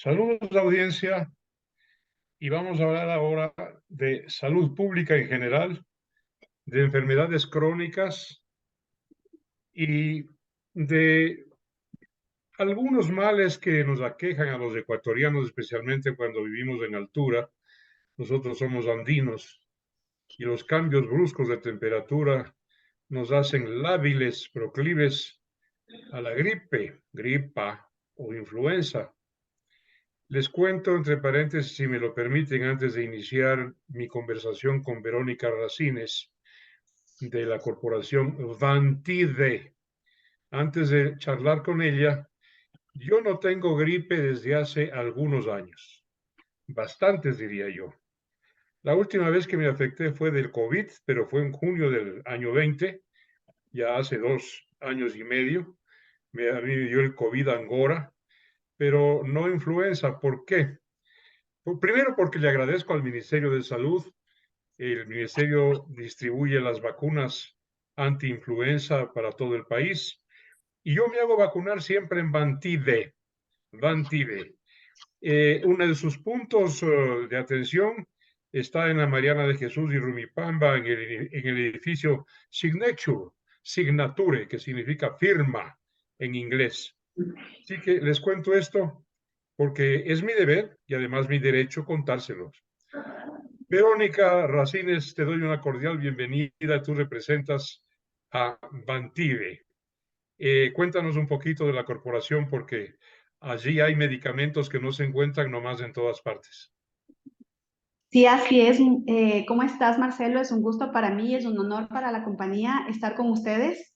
Saludos audiencia y vamos a hablar ahora de salud pública en general, de enfermedades crónicas y de algunos males que nos aquejan a los ecuatorianos, especialmente cuando vivimos en altura. Nosotros somos andinos y los cambios bruscos de temperatura nos hacen lábiles, proclives a la gripa o influenza. Les cuento entre paréntesis, si me lo permiten, antes de iniciar mi conversación con Verónica Racines de la corporación Vantide. Antes de charlar con ella, yo no tengo gripe desde hace algunos años, bastantes diría yo. La última vez que me afecté fue del COVID, pero fue en junio del año 20, ya hace 2 años y medio. A mí me dio el COVID Angora, pero no influenza. ¿Por qué? Primero porque le agradezco al Ministerio de Salud. El Ministerio distribuye las vacunas antiinfluenza para todo el país y yo me hago vacunar siempre en Vantide. Vantide. Uno de sus puntos de atención está en la Mariana de Jesús y Rumipamba, en el edificio Signature, que significa firma en inglés. Así que les cuento esto porque es mi deber y además mi derecho contárselos. Verónica Racines, te doy una cordial bienvenida. Tú representas a Bantive. Cuéntanos un poquito de la corporación porque allí hay medicamentos que no se encuentran nomás en todas partes. Sí, así es. ¿Cómo estás, Marcelo? Es un gusto para mí, es un honor para la compañía estar con ustedes.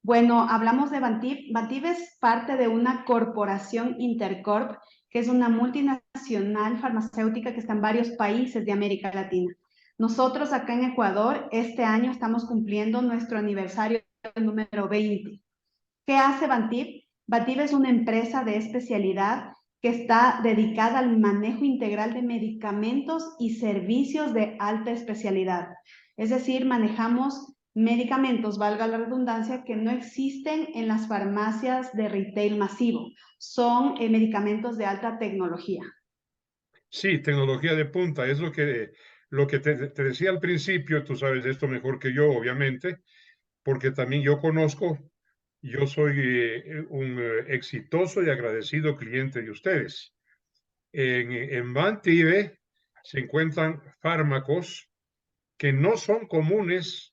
Bueno, hablamos de Bantiv. Bantiv es parte de una corporación Intercorp, que es una multinacional farmacéutica que está en varios países de América Latina. Nosotros acá en Ecuador, este año estamos cumpliendo nuestro aniversario número 20. ¿Qué hace Bantiv? Bantiv es una empresa de especialidad que está dedicada al manejo integral de medicamentos y servicios de alta especialidad. Es decir, manejamos medicamentos, valga la redundancia, que no existen en las farmacias de retail masivo. Son medicamentos de alta tecnología. Sí, tecnología de punta, es lo que te decía al principio. Tú sabes esto mejor que yo, obviamente, porque también yo soy un exitoso y agradecido cliente de ustedes. En Bantive se encuentran fármacos que no son comunes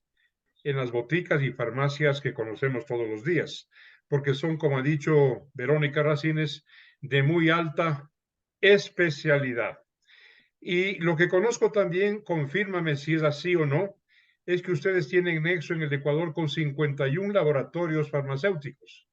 en las boticas y farmacias que conocemos todos los días, porque son, como ha dicho Verónica Racines, de muy alta especialidad. Y lo que conozco también, confírmame si es así o no, es que ustedes tienen nexo en el Ecuador con 51 laboratorios farmacéuticos.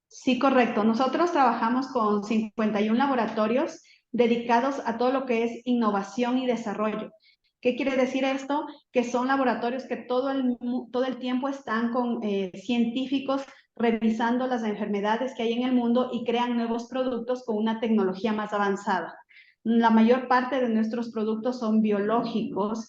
Sí, correcto. Nosotros trabajamos con 51 laboratorios dedicados a todo lo que es innovación y desarrollo. ¿Qué quiere decir esto? Que son laboratorios que todo el tiempo están con científicos revisando las enfermedades que hay en el mundo y crean nuevos productos con una tecnología más avanzada. La mayor parte de nuestros productos son biológicos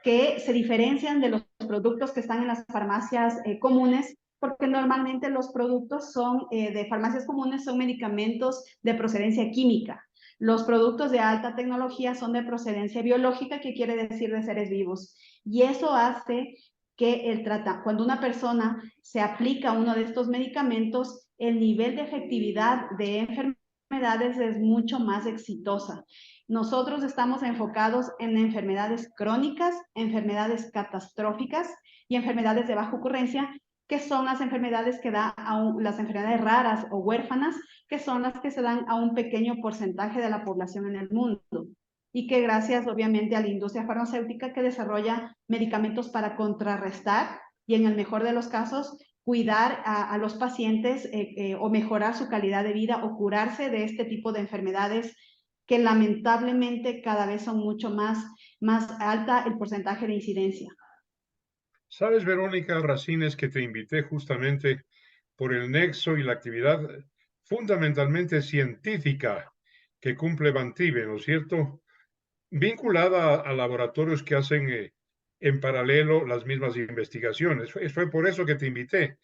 que se diferencian de los productos que están en las farmacias comunes, porque normalmente los productos de farmacias comunes son medicamentos de procedencia química. Los productos de alta tecnología son de procedencia biológica, que quiere decir de seres vivos. Y eso hace que cuando una persona se aplica uno de estos medicamentos, el nivel de efectividad de enfermedades es mucho más exitosa. Nosotros estamos enfocados en enfermedades crónicas, enfermedades catastróficas y enfermedades de baja ocurrencia, que son las enfermedades las enfermedades raras o huérfanas, que son las que se dan a un pequeño porcentaje de la población en el mundo y que gracias obviamente a la industria farmacéutica que desarrolla medicamentos para contrarrestar y en el mejor de los casos cuidar a los pacientes o mejorar su calidad de vida o curarse de este tipo de enfermedades que lamentablemente cada vez son mucho más alta el porcentaje de incidencia. Sabes, Verónica Racines, que te invité justamente por el nexo y la actividad fundamentalmente científica que cumple Bantive, ¿no es cierto? Vinculada a laboratorios que hacen en paralelo las mismas investigaciones. Fue por eso que te invité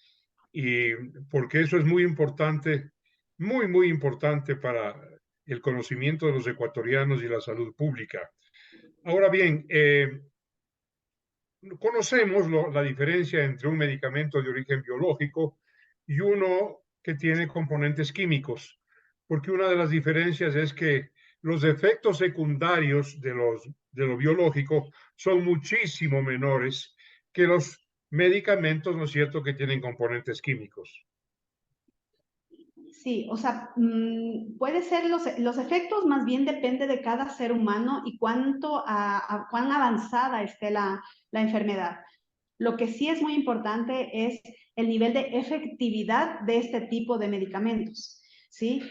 y porque eso es muy importante, muy, muy importante para el conocimiento de los ecuatorianos y la salud pública. Ahora bien, conocemos la diferencia entre un medicamento de origen biológico y uno que tiene componentes químicos, porque una de las diferencias es que los efectos secundarios de lo biológico son muchísimo menores que los medicamentos, ¿no es cierto?, que tienen componentes químicos. Sí, o sea, puede ser los efectos más bien depende de cada ser humano y cuán avanzada esté la enfermedad. Lo que sí es muy importante es el nivel de efectividad de este tipo de medicamentos, ¿sí?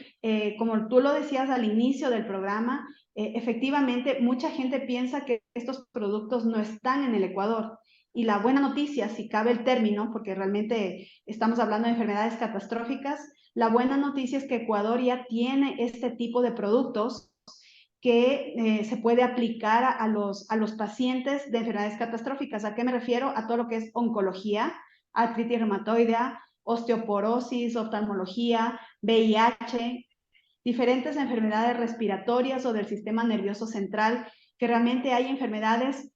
Como tú lo decías al inicio del programa, efectivamente mucha gente piensa que estos productos no están en el Ecuador. Y la buena noticia, si cabe el término, porque realmente estamos hablando de enfermedades catastróficas, la buena noticia es que Ecuador ya tiene este tipo de productos que se puede aplicar a los pacientes de enfermedades catastróficas. ¿A qué me refiero? A todo lo que es oncología, artritis reumatoidea, osteoporosis, oftalmología, VIH, diferentes enfermedades respiratorias o del sistema nervioso central, que realmente hay enfermedades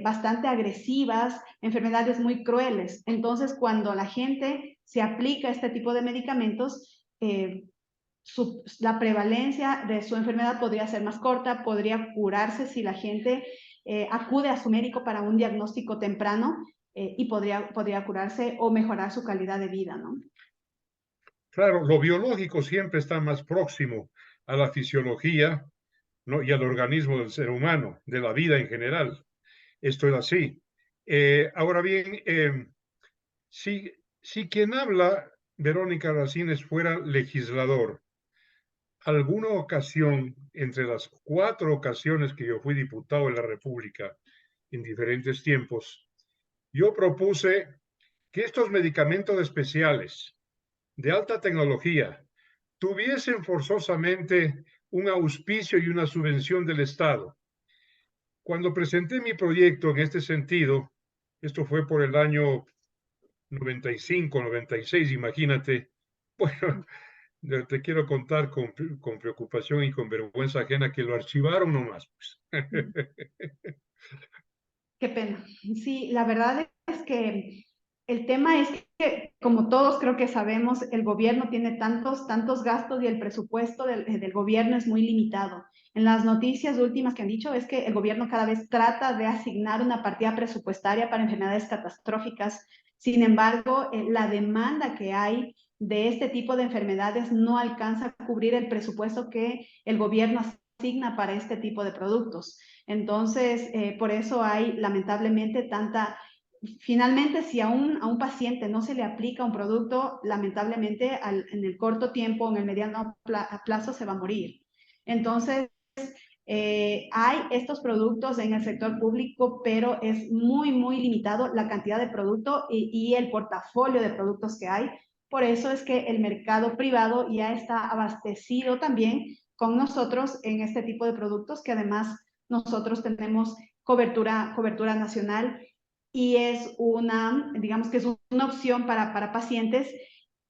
bastante agresivas, enfermedades muy crueles. Entonces, cuando la gente se aplica este tipo de medicamentos, la prevalencia de su enfermedad podría ser más corta, podría curarse si la gente acude a su médico para un diagnóstico temprano y podría curarse o mejorar su calidad de vida, ¿no? Claro, lo biológico siempre está más próximo a la fisiología, ¿no?, y al organismo del ser humano, de la vida en general. Esto es así. Ahora bien, si quien habla, Verónica Racines, fuera legislador, alguna ocasión, entre las 4 ocasiones que yo fui diputado de la República en diferentes tiempos, yo propuse que estos medicamentos especiales de alta tecnología tuviesen forzosamente un auspicio y una subvención del Estado. Cuando presenté mi proyecto en este sentido, esto fue por el año 95, 96, imagínate, bueno, te quiero contar con preocupación y con vergüenza ajena que lo archivaron nomás, pues. Qué pena. Sí, la verdad es que el tema es que, como todos creo que sabemos, el gobierno tiene tantos gastos y el presupuesto del gobierno es muy limitado. En las noticias últimas que han dicho es que el gobierno cada vez trata de asignar una partida presupuestaria para enfermedades catastróficas. Sin embargo, la demanda que hay de este tipo de enfermedades no alcanza a cubrir el presupuesto que el gobierno asigna para este tipo de productos. Entonces, por eso hay lamentablemente finalmente si a un paciente no se le aplica un producto, lamentablemente en el corto tiempo, en el mediano plazo se va a morir. Entonces, hay estos productos en el sector público, pero es muy limitado la cantidad de producto y el portafolio de productos que hay. Por eso es que el mercado privado ya está abastecido también con nosotros en este tipo de productos que además nosotros tenemos cobertura nacional y es digamos que es una opción para pacientes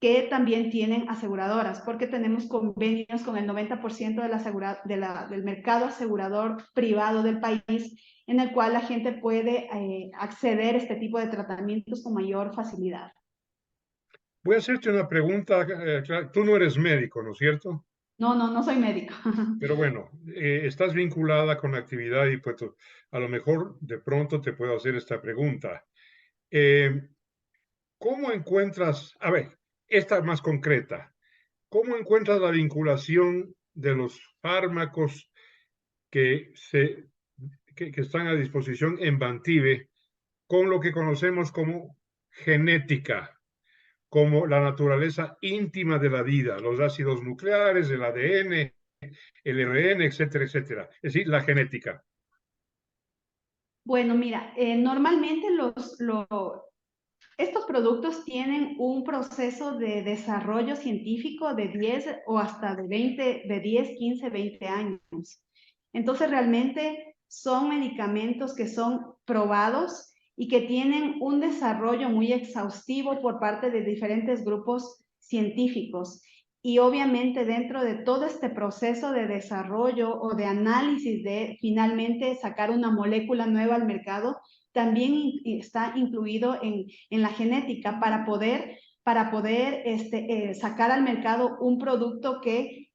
que también tienen aseguradoras, porque tenemos convenios con el 90% del mercado asegurador privado del país, en el cual la gente puede acceder a este tipo de tratamientos con mayor facilidad. Voy a hacerte una pregunta, tú no eres médico, ¿no es cierto? No soy médico. Pero bueno, estás vinculada con la actividad y pues a lo mejor de pronto te puedo hacer esta pregunta. Eh, ¿Cómo encuentras, a ver, esta más concreta, cómo encuentras la vinculación de los fármacos que, que están a disposición en Bantive con lo que conocemos como genética, como la naturaleza íntima de la vida, los ácidos nucleares, el ADN, el RN, etcétera, etcétera? Es decir, la genética. Bueno, mira, normalmente estos productos tienen un proceso de desarrollo científico de 10 o hasta de 10, 15, 20 años. Entonces, realmente son medicamentos que son probados y que tienen un desarrollo muy exhaustivo por parte de diferentes grupos científicos. y obviamente dentro de todo este proceso de desarrollo o de análisis de finalmente sacar una molécula nueva al mercado, también está incluido en la genética para poder sacar al mercado un producto que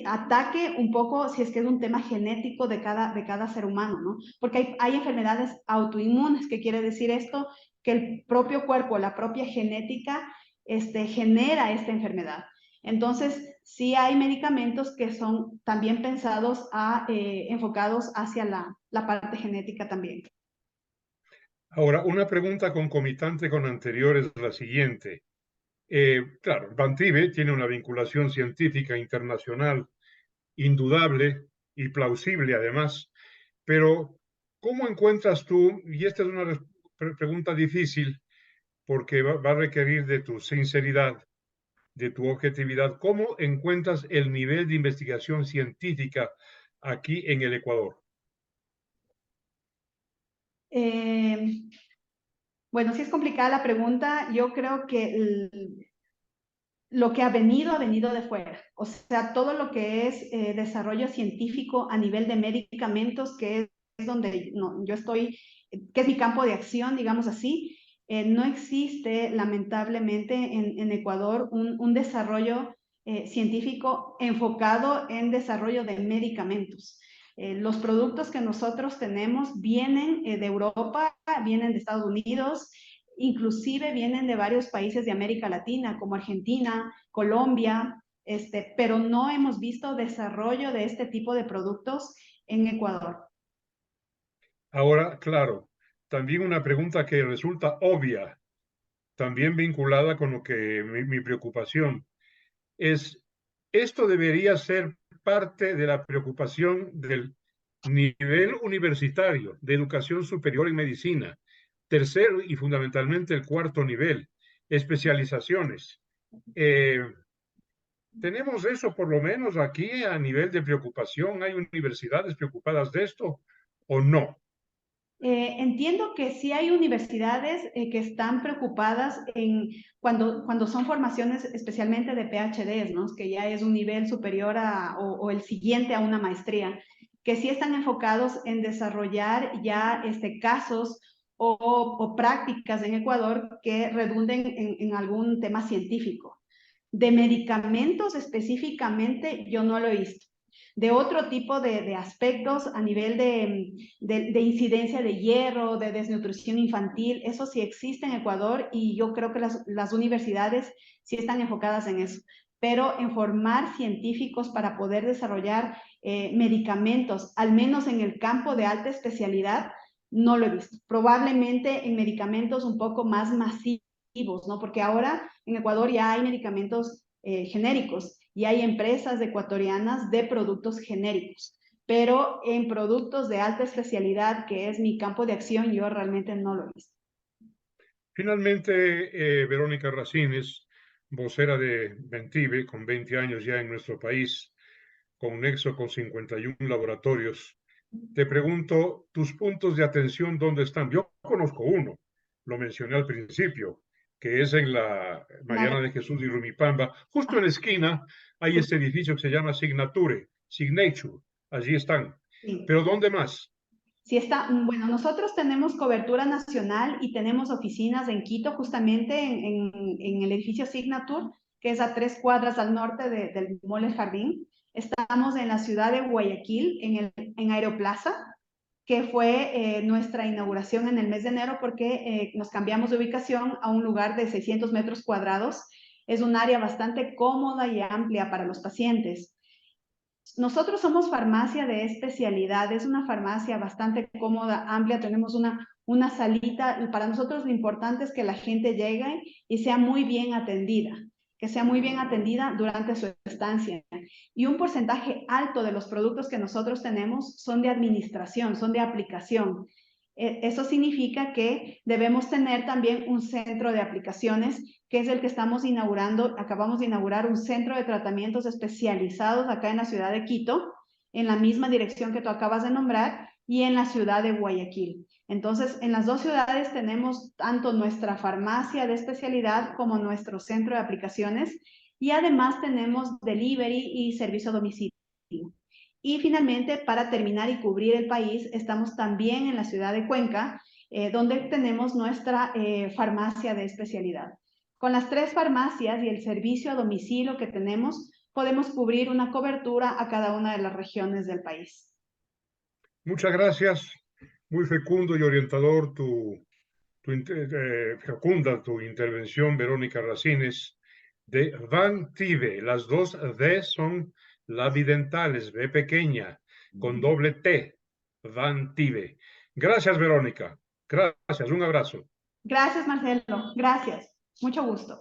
ataque un poco si es que es un tema genético de cada ser humano, ¿no? Porque hay enfermedades autoinmunes, que quiere decir esto, que el propio cuerpo, la propia genética, genera esta enfermedad. Entonces, sí hay medicamentos que son también pensados enfocados hacia la parte genética también. Ahora, una pregunta concomitante con anterior es la siguiente. Claro, Bantive tiene una vinculación científica internacional indudable y plausible además, pero ¿cómo encuentras tú, y esta es una pregunta difícil porque va a requerir de tu sinceridad, de tu objetividad, ¿cómo encuentras el nivel de investigación científica aquí en el Ecuador? Bueno, sí es complicada la pregunta. Yo creo que lo que ha venido de fuera. O sea, todo lo que es desarrollo científico a nivel de medicamentos, que es donde yo estoy, que es mi campo de acción, digamos así, no existe lamentablemente en Ecuador un desarrollo científico enfocado en desarrollo de medicamentos. Los productos que nosotros tenemos vienen de Europa, vienen de Estados Unidos, inclusive vienen de varios países de América Latina, como Argentina, Colombia, pero no hemos visto desarrollo de este tipo de productos en Ecuador. Ahora, claro, también una pregunta que resulta obvia, también vinculada con lo que mi preocupación es, esto debería ser parte de la preocupación del nivel universitario de educación superior en medicina, tercero y fundamentalmente el cuarto nivel, especializaciones. ¿Tenemos eso por lo menos aquí a nivel de preocupación? ¿Hay universidades preocupadas de esto o no? Entiendo que sí hay universidades que están preocupadas cuando son formaciones especialmente de PhDs, ¿no? Que ya es un nivel superior o el siguiente a una maestría, que sí están enfocados en desarrollar ya casos o prácticas en Ecuador que redunden en algún tema científico. De medicamentos específicamente, yo no lo he visto. De otro tipo de aspectos a nivel de incidencia de hierro, de desnutrición infantil, eso sí existe en Ecuador y yo creo que las universidades sí están enfocadas en eso. Pero en formar científicos para poder desarrollar medicamentos, al menos en el campo de alta especialidad, no lo he visto. Probablemente en medicamentos un poco más masivos, ¿no? Porque ahora en Ecuador ya hay medicamentos genéricos y hay empresas ecuatorianas de productos genéricos, pero en productos de alta especialidad, que es mi campo de acción, yo realmente no lo he visto. Finalmente, Verónica Racines, vocera de Ventive, con 20 años ya en nuestro país, con nexo con 51 laboratorios, te pregunto, tus puntos de atención, ¿dónde están? Yo conozco uno, lo mencioné al principio, que es en la Mariana de Jesús y Rumipamba. Justo en la esquina hay este edificio que se llama Signature, allí están. Sí. Pero ¿dónde más? Sí está, bueno, nosotros tenemos cobertura nacional y tenemos oficinas en Quito, justamente en el edificio Signature, que es a 3 cuadras al norte del Mall El Jardín. Estamos en la ciudad de Guayaquil, en Aeroplaza, que fue nuestra inauguración en el mes de enero porque nos cambiamos de ubicación a un lugar de 600 metros cuadrados. Es un área bastante cómoda y amplia para los pacientes. Nosotros somos farmacia de especialidad, es una farmacia bastante cómoda, amplia, tenemos una salita y para nosotros lo importante es que la gente llegue y sea muy bien atendida, que sea muy bien atendida durante su estancia. Y un porcentaje alto de los productos que nosotros tenemos son de administración, son de aplicación. Eso significa que debemos tener también un centro de aplicaciones, que es el que estamos inaugurando. Acabamos de inaugurar un centro de tratamientos especializados acá en la ciudad de Quito, en la misma dirección que tú acabas de nombrar, y en la ciudad de Guayaquil. Entonces, en las dos ciudades tenemos tanto nuestra farmacia de especialidad como nuestro centro de aplicaciones y además tenemos delivery y servicio a domicilio. Y finalmente, para terminar y cubrir el país, estamos también en la ciudad de Cuenca, donde tenemos nuestra farmacia de especialidad. Con las 3 farmacias y el servicio a domicilio que tenemos, podemos cubrir una cobertura a cada una de las regiones del país. Muchas gracias. Muy fecundo y orientador fecunda tu intervención, Verónica Racines, de Vantive. Las dos D son labidentales, B pequeña, con doble T, Vantive. Gracias, Verónica. Gracias, un abrazo. Gracias, Marcelo. Gracias. Mucho gusto.